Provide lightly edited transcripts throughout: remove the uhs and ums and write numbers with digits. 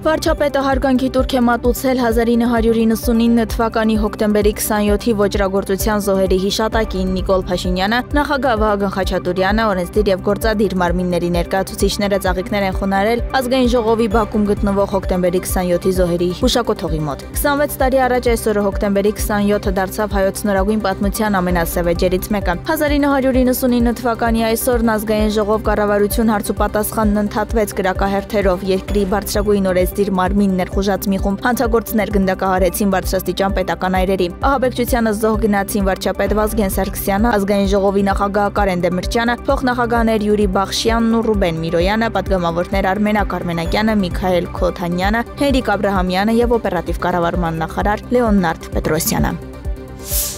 Վարչապետը հարգանքի տուրք է մատուցել 1999 թվականի հոկտեմբերի 27-ի ոճրագործության զոհերի հիշատակին Նիկոլ Փաշինյանը, նախագահ Վահագն Խաչատուրյանը, օրենսդիր և գործադիր մարմինների ներկայացուցիչները ծաղիկներ են խոնարհել Ազգային ժողովի բակում գտնվող հոկտեմբերի 27-ի զոհերի հուշակոթողի մոտ։ 26 տարի առաջ այսօրը հոկտեմբերի 27-ը դարձավ հայոց նորագույն պատմության ամենասև էջերից մեկը։ 1999 թվականի այսօրն Ազգային ժողով կառավարություն հարց ու պատասխանն ընդհատվեց կրակահերթերով, երկրի բարձրագույն օրենսդիր մարմին ներխուժած մի խումբ հանցագործներ գնդակահարեցին բարձրաստիճան պետական այրերի։ Ահաբեկչությանը զոհ գնացին վարչապետ Վազգեն Սարգսյանը, Ազգային ժողովի նախագահ Կարեն Դեմիրճյանը, փոխնախագահներ Յուրի Բախշյանն ու Ռուբեն Միրոյանը, պատգամավորներ Արմենակ Արմենակյանը, Միքայել Քոթանյանը, Հենրիկ Աբրահամյանը և օպերատիվ կառավարման նախարար Լեոնարդ Պետրոսյանը։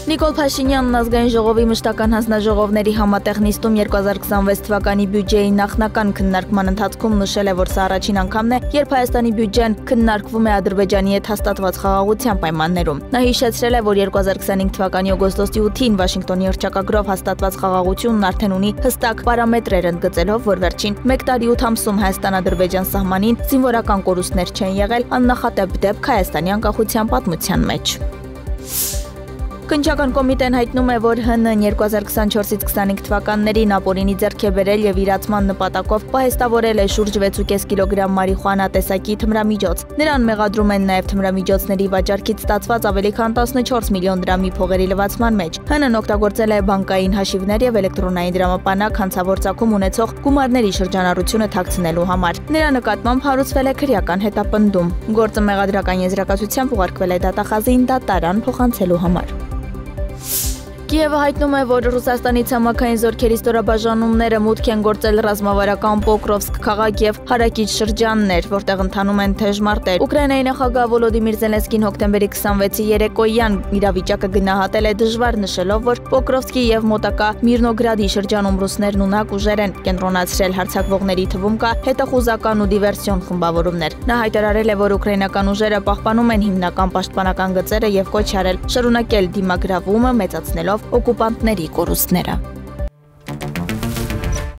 Նիկոլ Փաշինյանն Ազգային ժողովի մշտական հանձնաժողովների համատեղ նիստում 2026 թվականի բյուջեի նախնական քննարկման ընթացքում նշել է, որ սա առաջին անգամն է, երբ Հայաստանի բյուջեն քննարկվում է Ադրբեջանի հետ հաստատված խաղաղության պայմաններում։ Նա հիշեցրել է, որ 2025 թվականի օգոստոսի 8-ին Վաշինգտոնի հռչակագրով հաստատված խաղաղությունն արդեն ունի հստակ պարամետրեր, ընդգծելով, որ վերջին 1 տարի 8 ամսում Հայաստան-Ադրբեջան սահմանին զինվորական կորուստներ չեն եղել աննախադեպ դեպք Հայաստանի անկախության պատմության մեջ։ Քննչական կոմիտեն հայտնում է, որ ՀՆ 2024-ից 25 թվականներին ապօրինի ձեռք է բերել և իրացման նպատակով պահեստավորել է շուրջ 6.5 կիլոգրամ մարիխուանա տեսակի թմրամիջոց։ Նրան մեղադրում են նաև թմրամիջոցների վաճառքից ստացված ավելի քան 14 միլիոն դրամի փողերի լվացման մեջ։ ՀՆ-ն օգտագործել է բանկային հաշիվներ և էլեկտրոնային դրամապանակ հանցավոր ծագում ունեցող գումարների շրջանառությունը թաքցնելու համար։ Նրա նկատմամբ հարուցվել է քրեական հետապնդում։ Գործը մեղադրական եզրակացությամբ ուղարկվել է դատախազին դատարան փոխանցելու համար։ Կիևը հայտնում է, որ Ռուսաստանի ցամաքային զորքերի ստորաբաժանումները մուտք են գործել ռազմավարական Պոկրովսկ քաղաք և հարակից շրջաններ, որտեղ ընթանում են թեժ մարտեր։ Ուկրաինայի նախագահ Վոլոդիմիր Զելենսկին հոկտեմբերի 26-ի երեկոյան իրավիճակը գնահատել է դժվար, նշելով, որ Պոկրովսկի և մոտակա Միրնոգրադի շրջանում ռուսներն ունակ ուժեր են կենտրոնացրել, հարձակվողների թվում կա հետախուզական ու դիվերսիոն խմբավորումներ։ Նա հայտարարել է, որ ուկրաինական ուժերը պահպանում են հիմնական պաշտպանական գծերը և կոչ արել շարունակել դիմագրավումը, մեծացնելով օկուպանտների կորուստները։